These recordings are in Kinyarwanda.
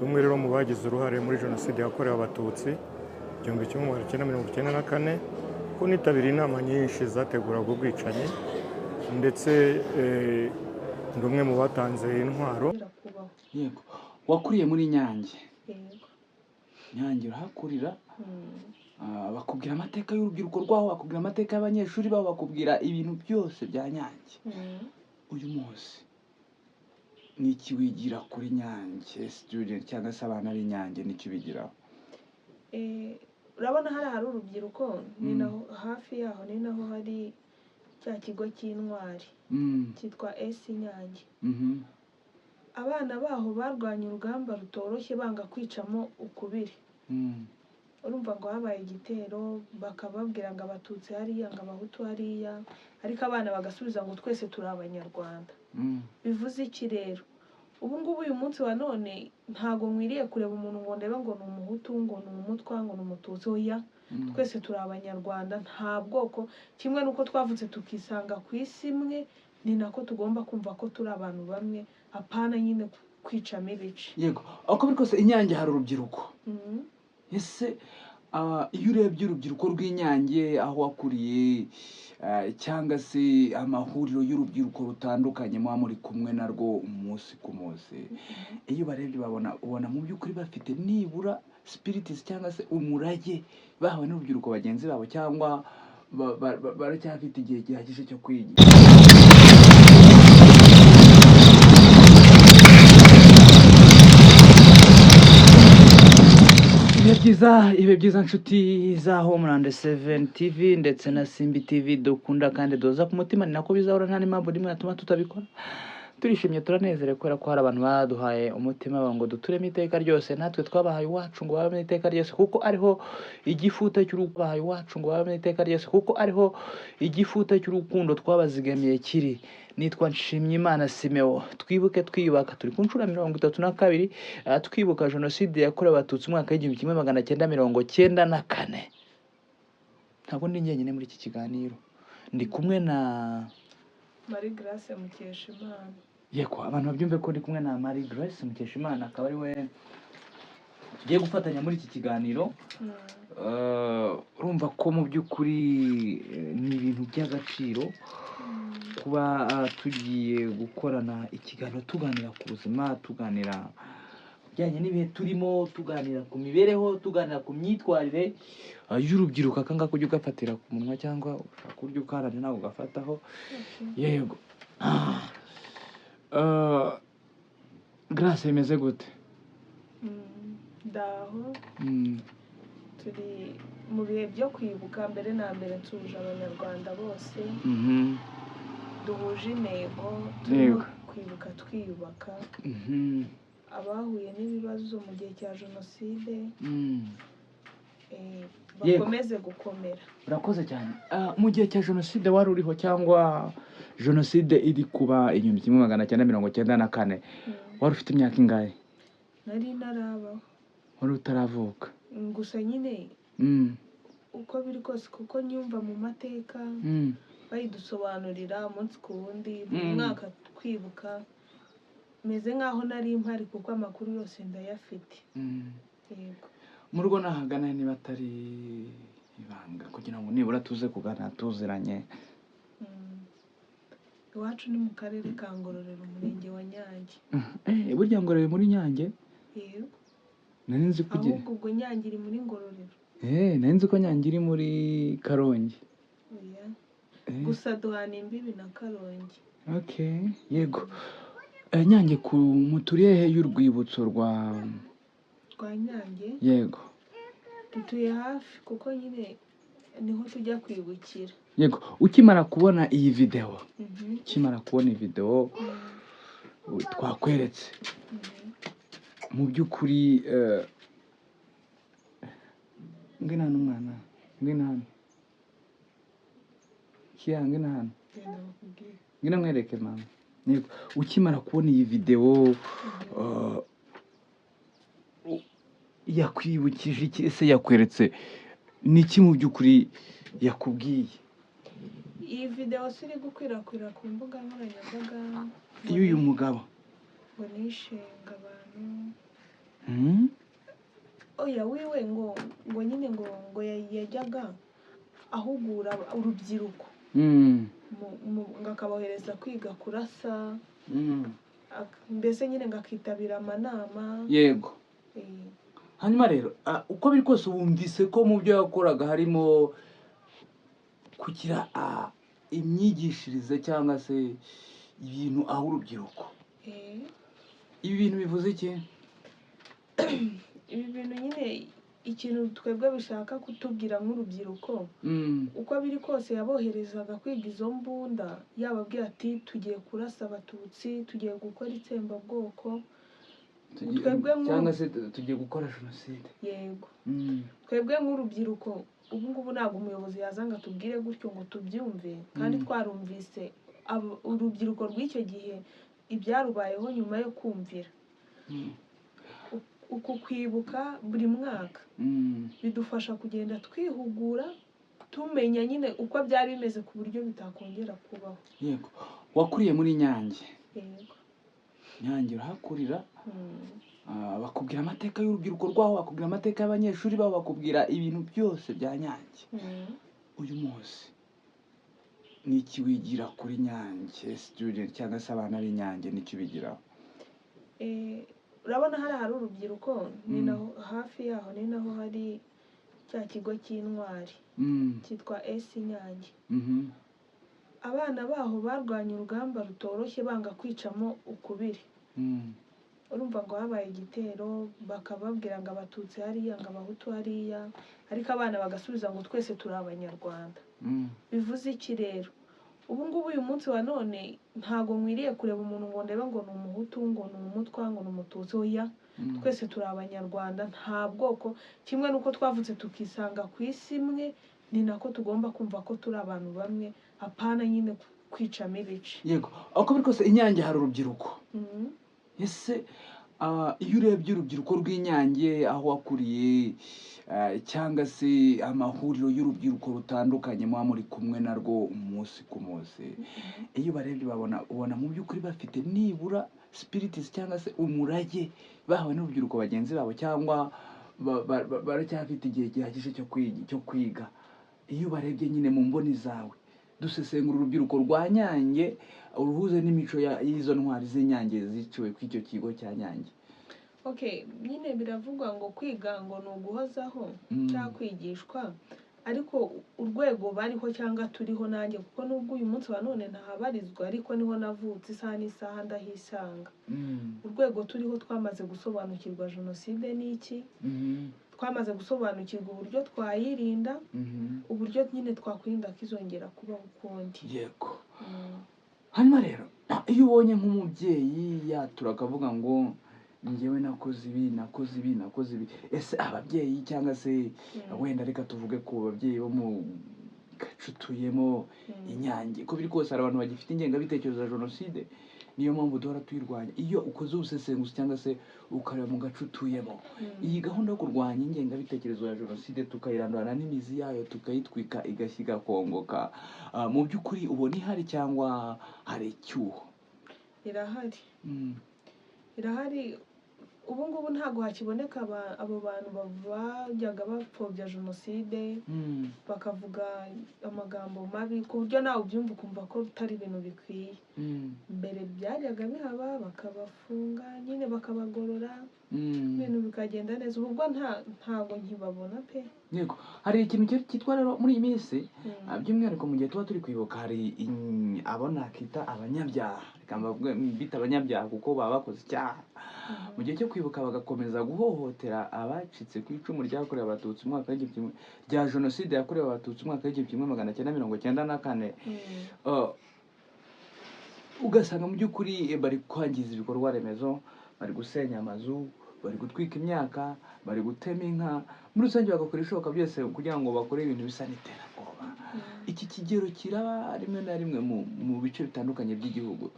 rumwe rero mu bagize uruhare muri jenoside yakorewe abatutsi 1994 ko nitabira inama nyinshi zateguraga ubwicanyi ndetse ndi umwe mu batanze intwaro. Yego, wakuriye muri Nyange. Yego. Nyange urahakurira. Bakubwira amateka y'urubyiruko rwaho, bakubwira amateka y'abanyeshuri baho, bakubwira ibintu byose bya Nyange. Uyu munsi niki wigira kuri Nyange student cyangwa se abana b'Inyange niki bigiraho? Urabona hari urubyiruko ni naho hafi yaho ni naho hari cya kigo cy'intwari cyitwa S Nyange. Abana baho barwanya urugamba rutoroshye banga kwicamo ukubiri. Urumva ngo habaye igitero bakababwira ngo abatutsi hariya ngo abahutu hariya, ariko abana bagasubiza ngo twese turi abanyarwanda. Bivuze iki rero? Ubu ngubu uyu munsi wa none ntago mwiriye kureba umuntu ngo ndeba ngo ni umuhutu, ngo ni umutwa, ngo ni umututsi. Oya, twese turi abanyarwanda, nta bwoko kimwe nuko twavutse tukisanga ku isi imwe, ni nako tugomba kumva ko turi abantu bamwe, apana nyine kwicamo ibice. Yego, uko biri kose Inyange hari urubyiruko. Ese iyo urebye urubyiruko rw'Inyange aho wakuriye cyangwa se amahuriro y'urubyiruko rutandukanye muba muri kumwe narwo umunsi ku munsi, iyo barebye ubona mu by'ukuri bafite nibura spiritus cyangwa se umurage bahawe n'urubyiruko bagenzi babo, cyangwa baracyafite igihe gihagije cyo kwigira? Ibe byiza nshuti za Homeland 7 TV ndetse na Simbi TV dukunda kandi doza ku mutima, ni nako bizahora nta n'impamvu nimwe yatuma tutabikora. Turishimye turanezerewe kubera ko hari abantu baduhaye umutima ngo duturemo iteka ryose, natwe twabahaye iwacu ngo babe iteka ryose kuko ariho igifuta cy'urubahaye iwacu ngo babe iteka ryose kuko ariho igifuta cy'urukundo twabazigamiye kiri. Nitwa Nshimyimana Simeo. Twibuke twiyubaka, turi ku nshuro 32 twibuka jenoside yakorewe abatutsi umwaka w'1994. Ntabwo ndi njyenyine muri iki kiganiro, ndi kumwe na Marie Grace Mukeshimana. Yego, abantu babyumve ko ndi kumwe na Marie Grace Mukeshimana, akaba ari we tugiye gufatanya muri iki kiganiro. Urumva ko mu by'ukuri ni ibintu by'agaciro kuba tugiye gukorana ikiganiro, tuganira ku buzima, tuganira bijyanye n'ibihe turimo, tuganira ku mibereho, tuganira ku myitwarire y'urubyiruko. Akangaka ujya ugafatira ku munwa cyangwa ushaka kurya ukarane nawe ugafataho. Yego. Grace imeze gute? Ndaho turi mu bihe byo kwibuka, mbere na mbere nsuje abanyarwanda bose duhuje intego, turimo kwibuka twiyubaka, abahuye n'ibibazo mu gihe cya jenoside bakomeze gukomera. Urakoze cyane. Mu gihe cya jenoside wari uriho cyangwa jenoside iri kuba 1994 wari ufite imyaka ingahe? Nari narabaho. Wari utaravuka? Gusa nyine uko biri kose kuko nyumva mu mateka bayidusobanurira umunsi ku wundi, buri mwaka twibuka, meze nkaho nari mpari kuko amakuru yose ndayafite. Yego. Mu rugo nahagana niba atari ibanga kugira ngo nibura tuze kugana tuziranye? Iwacu ni mu karere ka Ngororero, umurenge wa Nyange. Burya Ngororero muri Nyange? Yego. Nari nzi kugira ahubwo ubwo Nyange iri muri Ngororero. Nari nzi ko Nyange iri muri Karongi. Oya. Gusa duhana imbibi na Karongi. Okay, yego. Nyange ku muturiye y'urwibutso rwa Nyange? Yego. Dutuye hafi kuko nyine niho tujya kwibukira. Yego, ukimara kubona iyi video, twakweretse mu by'ukuri ngina n'umwana, ngina hano ngina hano, ngina mwereke mama. Yego, ukimara kubona iyi video yakwibukije iki? Ese yakweretse niki mu by'ukuri yakubwiye? Iyi video siri gukwirakwira ku mbuga nkoranyambaga y'uyu mugabo ngo nishenga abantu oya wiwe ngo nyine ngo yajyaga ahugura urubyiruko ngo akabohereza kwiga kurasa mbese nyine ngo akitabira amanama. Yego. Hanyuma rero uko biri kose wumvise ko mu byo yakoraga harimo kugira imyigishirize cyangwa se ibintu aho urubyiruko. Ibi bintu bivuze iki? Ibi bintu nyine ikintu twebwe bishaka kutubwira nk'urubyiruko, uko biri kose yaboherezaga kwiga izo mbunda, yababwira ati tugiye kurasa abatutsi, tugiye gukora itsembabwoko, cyangwa se tugiye gukora jenoside. Yego. Twebwe nk'urubyiruko ubu ngubu ntabwo umuyobozi yazanga tubwire gutyo ngo tubyumve, kandi twarumvise urubyiruko rw'icyo gihe ibyarubayeho nyuma yo kumvira. Uku kwibuka buri mwaka bidufasha kugenda twihugura tumenya nyine uko byari bimeze ku buryo bitakongera kubaho. Yego. Wakuriye muri Nyange? Yego. Nyange urahakurira, bakubwira amateka y'urubyiruko rwaho, bakubwira amateka y'abanyeshuri babo, bakubwira ibintu byose bya Nyange. Uyu munsi ni iki wigira kuri Nyange student cyangwa se abana b'Inyange, ni iki bigiraho? Urabona hari urubyiruko, ni naho hafi yaho ni naho hari cya kigo cy'intwari cyitwa Inyange. Abana baho barwanya urugamba rutoroshye banga kwicamo ukubiri. Urumva ngo habaye igitero bakababwira ngo abatutsi hariya ngo abahutu hariya, ariko abana bagasubiza ngo twese turi abanyarwanda. Bivuze iki rero? Ubu ngubu uyu munsi wa none ntago nkwiriye kureba umuntu ngo ndebe ngo ni umuhutu, ngo ni umutwa, ngo ni umututsi. Oya, twese turi abanyarwanda, nta bwoko. Kimwe nuko twavutse tukisanga ku isi imwe, ni nako tugomba kumva ko turi abantu bamwe, apana nyine kwicamo ibice. Yego. Uko biri kose Inyange hari urubyiruko. Ese iyo urebye urubyiruko rw'Inyange aho wakuriye, cyangwa se amahuriro y'urubyiruko rutandukanye muba muri kumwe narwo umunsi ku munsi, iyo barebye ubona mu by'ukuri bafite nibura spiritus cyangwa se umurage bahawe n'urubyiruko bagenzi babo, cyangwa baracyafite igihe gihagije cyo kwiga? Iyo barebye nyine mu mboni zawe, dusesengura urubyiruko rwa Nyange uruhuze n'imico y'izo ntwari z'Inyange ziciwe ku icyo kigo cya Nyange. Nyine biravugwa ngo kwiga ngo ni uguhozaho cyangwa kwigishwa, ariko urwego bariho cyangwa turiho nanjye, kuko nubwo uyu munsi wa none ntahabarizwa ariko niho navutse, isaha n'isaha ndahisanga. Urwego turiho twamaze gusobanukirwa jenoside ni iki, twamaze gusobanukirwa uburyo twayirinda, uburyo nyine twakwirinda kizongera kubaho ukundi. Yego. Hanyuma rero iyo ubonye nk'umubyeyi yatura akavuga ngo njyewe nakoze ibi, ese ababyeyi cyangwa se wenda reka tuvuge ku babyeyi bo mu gacutuyemo Inyange, ko biri kose hari abantu bagifite ingengabitekerezo ya jenoside, niyo mpamvu duhora tuyirwanya. Iyo ukoze ubusesenguzi cyangwa se ukareba mu gacutuyemo, iyi gahunda yo kurwanya ingengabitekerezo ya jenoside tukayirandurana n'imizi yayo, tukayitwika igashya igakongoka, mu by'ukuri ubona ihari cyangwa hari icyuho? Irahari. Ubu ngubu ntabwo hakiboneka abo bantu bajyaga bapfobya jenoside, bakavuga amagambo mabi ku buryo nawe ubyumva ukumva ko bitari ibintu bikwiye. Mbere byajyaga bihaba, bakabafunga nyine bakabagorora, ibintu bikagenda neza. Ubwo ntabwo nkibabona pe. Yego. Hari ikintu cyitwa rero muri iyi minsi, by'umwihariko mu gihe tuba turi kwibuka, hari abo nakita abanyabyaha, reka mbita abanyabyaha kuko baba bakoze icyaha. Mu gihe cyo kwibuka bagakomeza guhohotera abacitse ku icumu ryakorewe abatutsi umwaka w'igihumbi kimwe rya jenoside yakorewe abatutsi umwaka w'igihumbi kimwe 1994. Ugasanga mu by'ukuri bari kwangiza ibikorwa remezo, bari gusenya amazu, bari gutwika imyaka, bari gutema inka, muri rusange bagakora ibishoboka byose kugira ngo bakore ibintu bisa n'iterabwoba. Iki kigero kiraba rimwe na rimwe mu bice bitandukanye by'igihugu.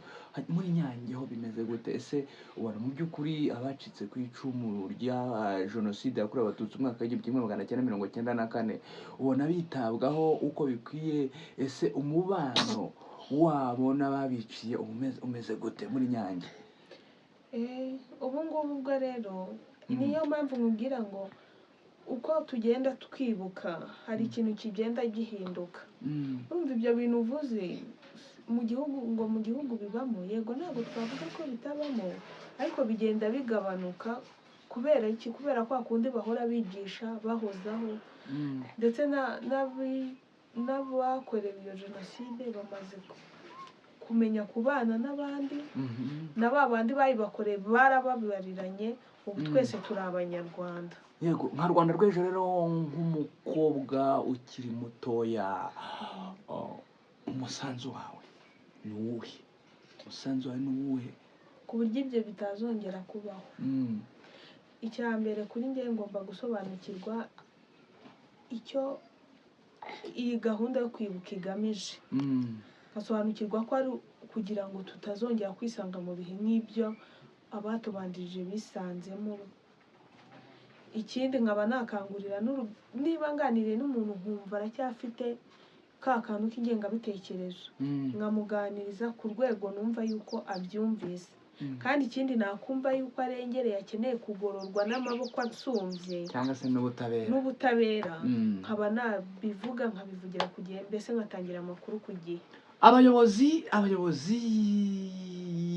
Muri Nyange ho bimeze gute? Ese ubona mu by'ukuri abacitse ku icumu rya jenoside yakorewe abatutsi umwaka w'igihumbi kimwe 1994 ubona bitabwaho uko bikwiye? Ese umubano wabo n'ababiciye umeze gute muri Nyange? Ubu ngubu ubwo rero niyo mpamvu nkubwira ngo uko tugenda twibuka hari ikintu kigenda gihinduka. Urumva ibyo bintu uvuze mu gihugu bibamo, yego ntabwo twavuga ko bitabamo, ariko bigenda bigabanuka. Kubera iki? Kubera kwa kundi bahora bigisha bahozaho, ndetse n'abakorewe iyo jenoside bamaze kumenya kubana n'abandi, na ba bandi bayibakoreye barababariranye, ubu twese turi abanyarwanda. Yego, nka Rwanda rw'ejo rero, nk'umukobwa ukiri mutoya, umusanzu wawe ni uwuhe? Umusanzu wawe ni uwuhe ku buryo ibyo bitazongera kubaho? Icya mbere kuri njye ngomba gusobanukirwa icyo iyi gahunda yo kwibuka igamije, ngasobanukirwa ko ari kugira ngo tutazongera kwisanga mu bihe nk'ibyo abatubanjirije bisanzemo. Ikindi nkaba nakangurira niba nganiriye n'umuntu nkumva aracyafite ka kantu k'ingengabitekerezo, nkamuganiriza ku rwego numva yuko abyumvise, kandi ikindi nakumva yuko arengereye akeneye kugororwa n'amaboko asumbye cyangwa se n'ubutabera, nkaba nabivuga nkabivugira ku gihe, mbese ngatangira amakuru ku gihe. Abayobozi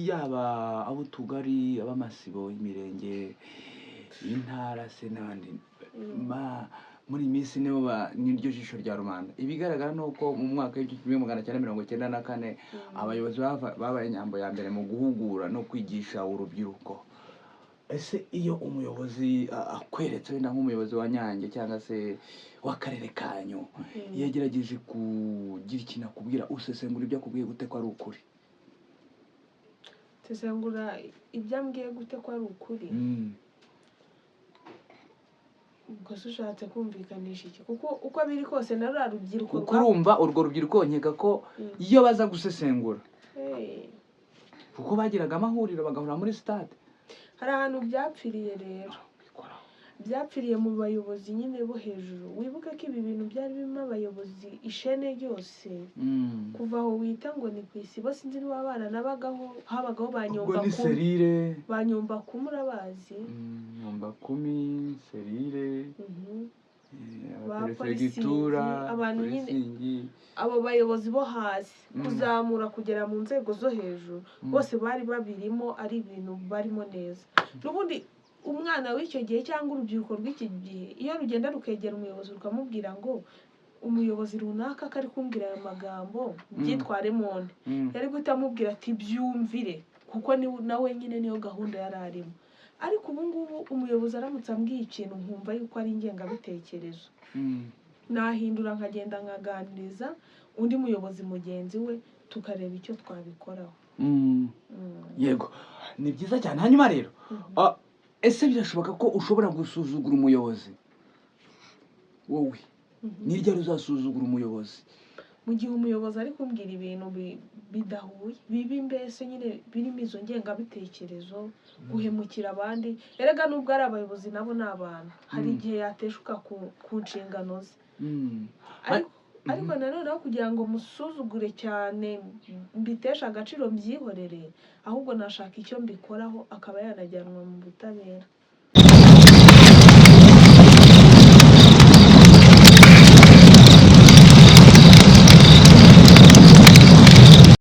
yaba ab'utugari, ab'amasibo y'imirenge, intara se n'abandi, muri iyi minsi niryo jisho rya rubanda. Ibigaragara ni uko mu mwaka w'1994 abayobozi babaye inyambo ya mbere mu guhugura no kwigisha urubyiruko. Ese iyo umuyobozi akweretse, wenda nk'umuyobozi wa Nyange cyangwa se w'akarere kanyu, yagerageje kugira ikintu akubwira, usesengura ibyo akubwiye gute ko ari ukuri? Sesengura ibyo ambwiye gute ko ari ukuri? Ubwo se ushatse kumvikanisha iki? Kuko uko biri kose na ruriya rubyiruko, kuko urumva urwo rubyiruko nkeka ko iyo baza gusesengura, kuko bagiraga amahuriro bagahura muri stade, hari ahantu byapfiriye rero, byapfiriye mu bayobozi nyine bo hejuru. Wibuke ko ibi bintu byari birimo abayobozi ishene ryose, kuva aho wita ngo ni ku Isibo, sinzi niba abana nabagaho, habagaho banyumba kumurabazi, Nyumbakumi, Serire, Perefegitura, abantu nyine abo bayobozi bo hasi kuzamura kugera mu nzego zo hejuru, bose bari babirimo, ari ibintu barimo neza. N'ubundi umwana w'icyo gihe cyangwa urubyiruko rw'iki gihe, iyo rugenda rukegera umuyobozi rukamubwira ngo umuyobozi runaka kari kumbwira aya magambo byitwaremo, yari guhita amubwira ati byumvire, kuko nawe nyine niyo gahunda yari arimo. Ariko ubu ngubu umuyobozi aramutse ambwiye ikintu nkumva yuko ari ingengabitekerezo, nahindura nkagenda nkaganiriza undi muyobozi mugenzi we, tukareba icyo twabikoraho. Yego, ni byiza cyane. Hanyuma rero, ese birashoboka ko ushobora gusuzugura umuyobozi? Wowe ni ryari uzasuzugura umuyobozi? Mu gihe umuyobozi ari kumbwira ibintu bidahuye, bibi, mbese nyine birimo izo ngengabitekerezo, guhemukira abandi. Erega nubwo ari abayobozi nabo ni abantu, hari igihe yateshuka ku nshingano ze. Ariko nanone kugira ngo musuzugure cyane mbitesha agaciro mbyihorere, ahubwo nashaka icyo mbikoraho akaba yanajyanwa mu butabera.